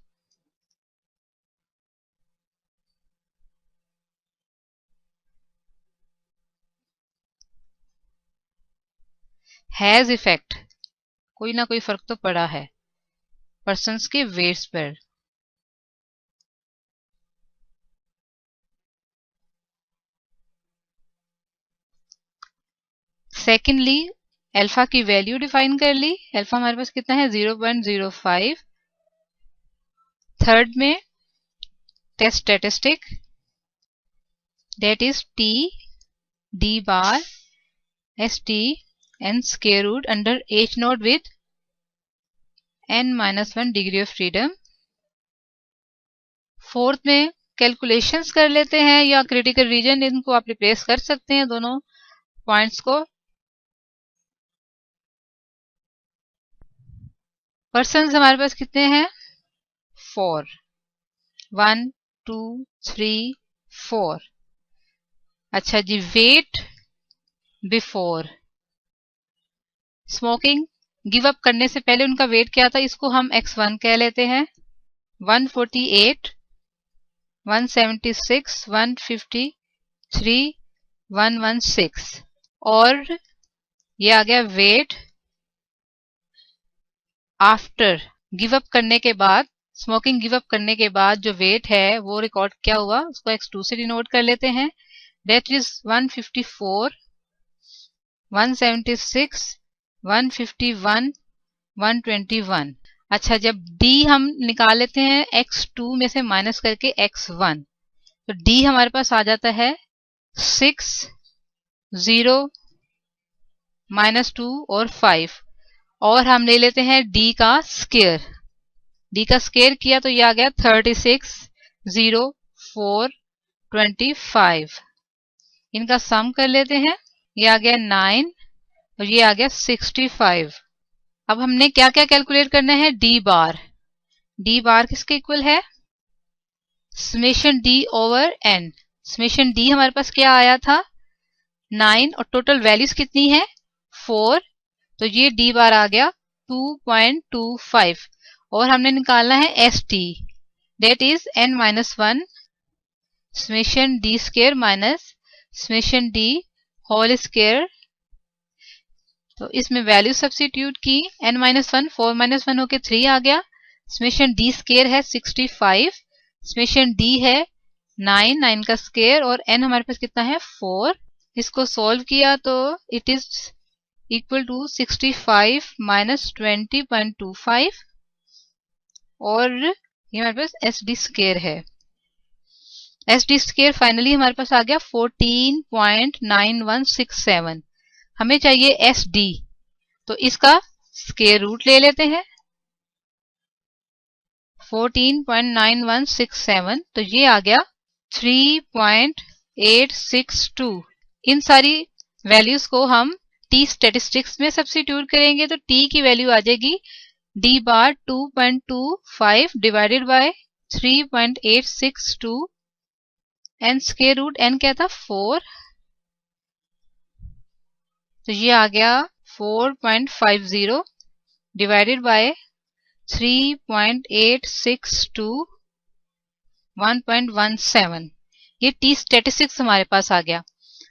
हैज इफेक्ट, कोई ना कोई फर्क तो पड़ा है पर्सन्स के वेट्स पर। सेकेंडली अल्फा की वैल्यू डिफाइन कर ली, अल्फा हमारे पास कितना है 0.05। थर्ड में test statistic that is T D bar S T N square root under H naught with n-1 degree of freedom. Fourth में कैलकुलेशंस कर लेते हैं या क्रिटिकल रीजन, इनको आप रिप्लेस कर सकते हैं दोनों पॉइंट्स को। पर्सन्स हमारे पास कितने हैं 4, 1 2 3 4। अच्छा जी, wait before smoking give up करने से पहले उनका वेट क्या था, इसको हम x1 कह लेते हैं। 148 176 153 116। और ये आ गया वेट आफ्टर गिव अप करने के बाद, स्मोकिंग गिव अप करने के बाद जो वेट है वो रिकॉर्ड क्या हुआ, उसको x2 से डिनोट कर लेते हैं। That is 154 176 151 121। अच्छा, जब d हम निकाल लेते हैं x2 में से माइनस करके x1, तो d हमारे पास आ जाता है 6 0 -2 और 5। और हम ले लेते हैं d का स्क्वायर, d का स्क्वायर किया तो ये आ गया 36 0 4 25। इनका सम कर लेते हैं, ये आ गया 9 और ये आ गया 65। अब हमने क्या क्या कैलकुलेट करना है, डी बार किसके इक्वल है, summation D over N. Summation D हमारे पास क्या आया था 9 और टोटल वैल्यूज कितनी है 4, तो ये डी बार आ गया 2.25। और हमने निकालना है S T, that is n-1 summation D square minus summation D whole square. तो इसमें वैल्यू सब्स्टिट्यूट की, n-1 4 - 1 होके 3 आ गया। समेशन डी स्क्वायर है 65, समेशन डी है 9 का स्क्वायर और n हमारे पास कितना है 4। इसको सॉल्व किया तो इट इज इक्वल टू 65 - 20.25 और ये हमारे पास एस डी स्क्वायर है। एस डी स्क्वायर फाइनली हमारे पास आ गया 14.9167। हमें चाहिए एस डी, तो इसका स्क्वायर रूट ले लेते हैं 14.9167, तो ये आ गया 3.862। इन सारी वैल्यूज को हम टी स्टैटिस्टिक्स में सब्स्टिट्यूट करेंगे तो टी की वैल्यू आ जाएगी D bar 2.25 divided by 3.862 N square root, N क्या था 4, तो ये आ गया 4.50 डिवाइडेड बाय 3.862 1.17। ये टी स्टैटिस्टिक्स हमारे पास आ गया।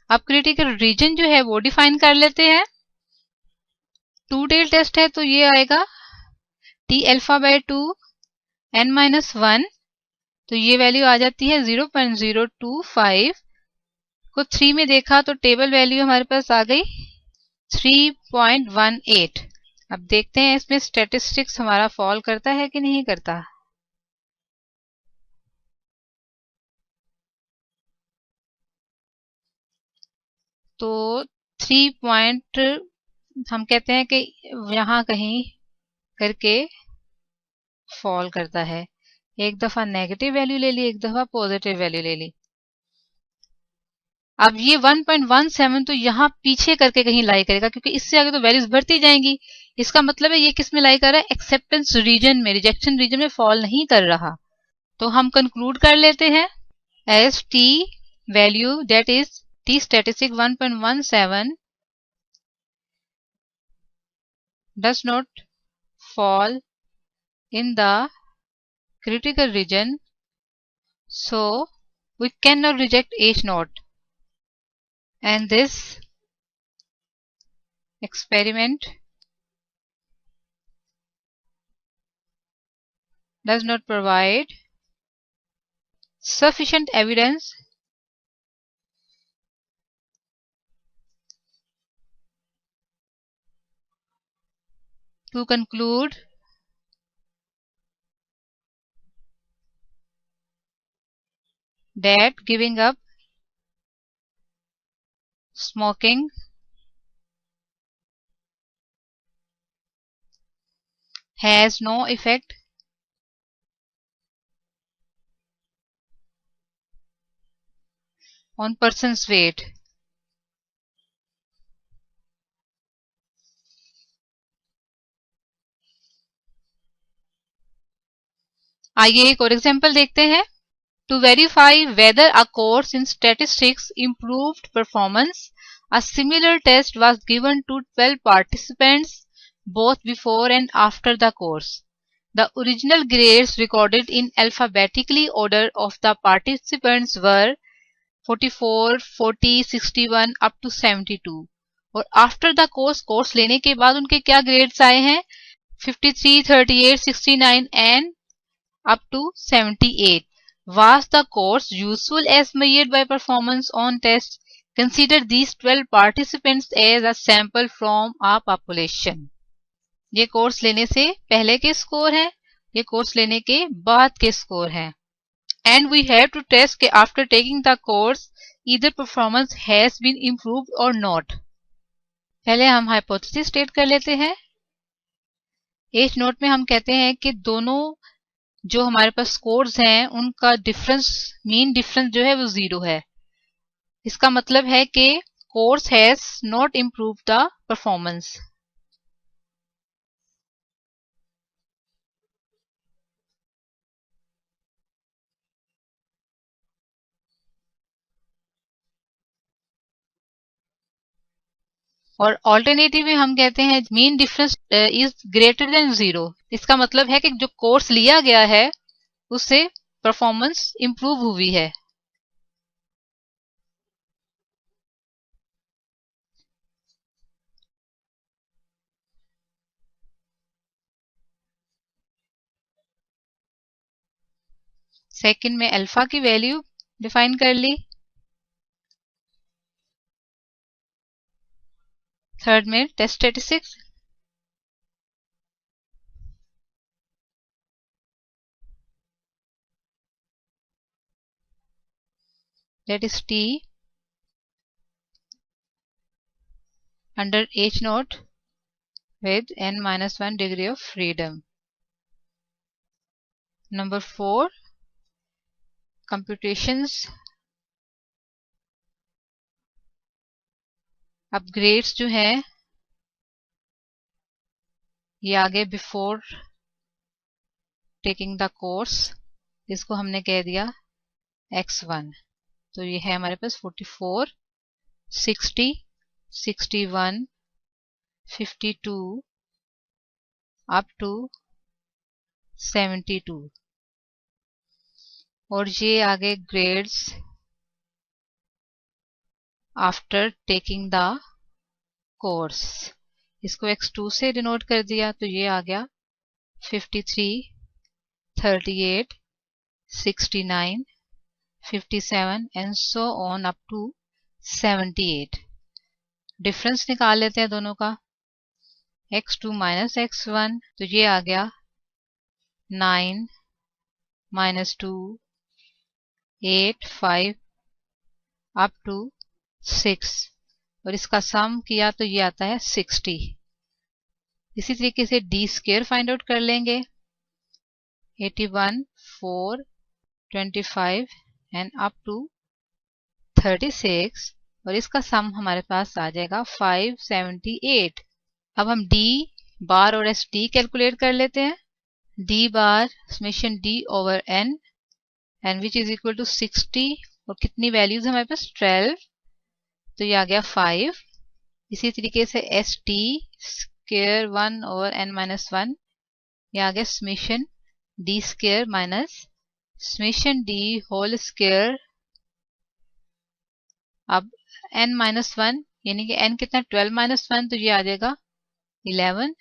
अब क्रिटिकल रीजन जो है वो डिफाइन कर लेते हैं। टू टेल टेस्ट है तो ये आएगा टी अल्फा बाय 2 n-1, तो ये वैल्यू आ जाती है 0.025 को 3 में देखा तो टेबल वैल्यू हमारे पास आ गई 3.18। अब देखते हैं इसमें स्टैटिस्टिक्स हमारा फॉल करता है कि नहीं करता। तो 3 पॉइंट हम कहते हैं कि यहां कहीं करके फॉल करता है। एक दफा नेगेटिव वैल्यू ले ली, एक दफा पॉजिटिव वैल्यू ले ली। अब ये 1.17 तो यहाँ पीछे करके कहीं लाई करेगा, क्योंकि इससे आगे तो वैल्यूज बढ़ती जाएंगी। इसका मतलब है ये किस में लाई कर रहा है, एक्सेप्टेंस रीजन में, रिजेक्शन रीजन में फॉल नहीं कर रहा। तो हम कंक्लूड कर लेते हैं as T value that is T statistic 1.17 does not fall in the critical region, so we cannot reject H naught, and this experiment does not provide sufficient evidence to conclude that giving up smoking has no effect on person's weight. आइए एक और example देखते हैं। To verify whether a course in statistics improved performance, a similar test was given to 12 participants both before and after the course. The original grades recorded in alphabetically order of the participants were 44, 40, 61 up to 72, और after the course लेने के बाद उनके क्या grades आए हैं 53, 38, 69 and up to 78. Was the course useful as measured by performance on tests? Consider these 12 participants as a sample from a population. ये course लेने से पहले के स्कोर हैं, ये कोर्स लेने के बाद के स्कोर हैं। And we have to test कि after taking the course either performance has been improved or not. पहले हम हाइपोथेसिस स्टेट कर लेते हैं। एच नोट में हम कहते हैं कि दोनों जो हमारे पास स्कोर्स हैं उनका डिफरेंस, मीन डिफरेंस जो है वो 0 है। इसका मतलब है कि course has not improve the performance. और ऑल्टरनेटिव में हम कहते हैं mean difference is greater than 0। इसका मतलब है कि जो कोर्स लिया गया है उससे परफॉर्मेंस इंप्रूव हुई है। सेकंड में अल्फा की वैल्यू डिफाइन कर ली, थर्ड में test statistics, that is T under H naught with n-1 degree of freedom. Number 4 computations, upgrades जो है ये आगे बिफोर टेकिंग द कोर्स, इसको हमने कह दिया x1। तो ये है हमारे पास 44, 60, 61, 52 अप टू 72, और ये आगे grades after taking the course. इसको x2 से डिनोट कर दिया तो ये आ गया 53, 38, 69, 57 and so on up to 78। Difference निकाल लेते हैं दोनों का, x2 माइनस x1 तो ये आ गया 9 माइनस 2, 8, 5 अप टू 6 और इसका सम किया तो ये आता है 60। इसी तरीके से डी स्क्वायर फाइंड आउट कर लेंगे, 81, 4, 25 एंड अप टू 36 और इसका सम हमारे पास आ जाएगा 578। अब हम डी बार और एस डी कैलकुलेट कर लेते हैं। D bar summation D over N and which is equal to 60 और कितनी वैल्यूज हमारे पास 12 तो ये आ गया 5। इसी तरीके से S T square 1 over N minus 1 ये आ गया summation D square minus summation D whole square. अब n माइनस 1 यानी कि n कितना 12 माइनस 1 तो ये आ जाएगा 11।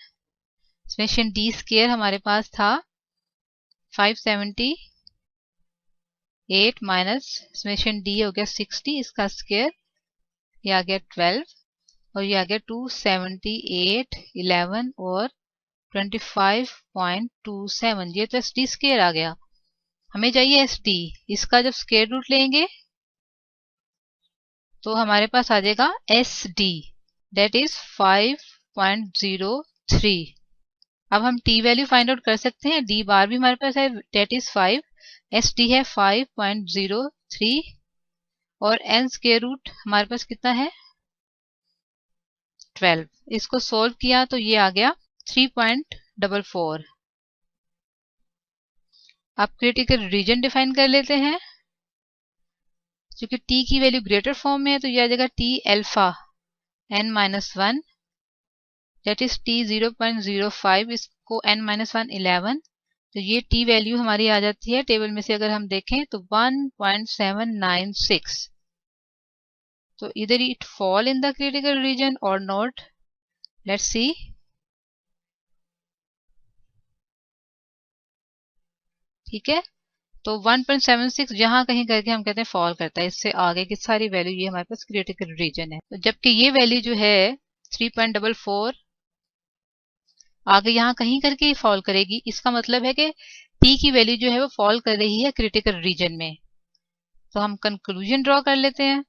समेशन डी स्क्वायर हमारे पास था 578 माइनस समेशन डी हो गया 60 इसका स्क्वायर ये आ गया 12 और ये आ गया 278, 11 और 25.27 ये तो एस डी स्क्वायर आ गया। हमें चाहिए एस डी, इसका जब स्क्वायर रूट लेंगे तो हमारे पास आ जाएगा एस डी दैट इज 5.03। अब हम टी वैल्यू फाइंड आउट कर सकते हैं, डी बार भी हमारे पास है दैट इज 5, एस डी है 5.03 और एन स्क्वायर रूट हमारे पास कितना है 12। इसको सोल्व किया तो ये आ गया 3.44। अब क्रिटिकल रीजन डिफाइन कर लेते हैं, क्योंकि t की वैल्यू ग्रेटर फॉर्म में है तो ये आ जाएगा t alpha n minus 1 that is t 0.05 इसको n माइनस 1 11 तो ये t वैल्यू हमारी आ जाती है टेबल में से अगर हम देखें तो 1.796। तो इधर it fall in the critical reason और नॉट, लेट्स सी। ठीक है, तो 1.76 जहां कहीं करके हम कहते हैं फॉल करता है, इससे आगे की सारी वैल्यू ये हमारे पास क्रिटिकल रीजन है। तो जबकि ये वैल्यू जो है 3.44 आगे यहाँ कहीं करके फॉल करेगी, इसका मतलब है कि t की वैल्यू जो है वो फॉल कर रही है क्रिटिकल रीजन में। तो हम कंक्लूजन ड्रॉ कर लेते हैं।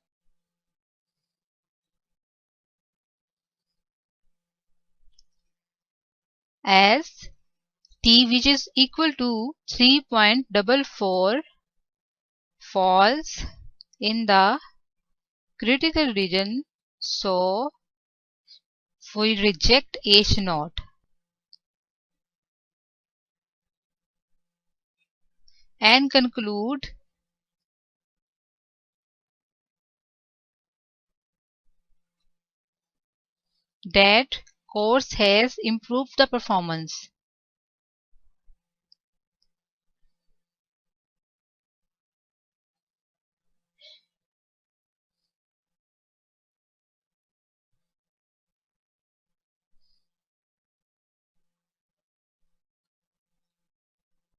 As t which is equal to 3.44 falls in the critical region, so we reject H naught and conclude that course has improved the performance.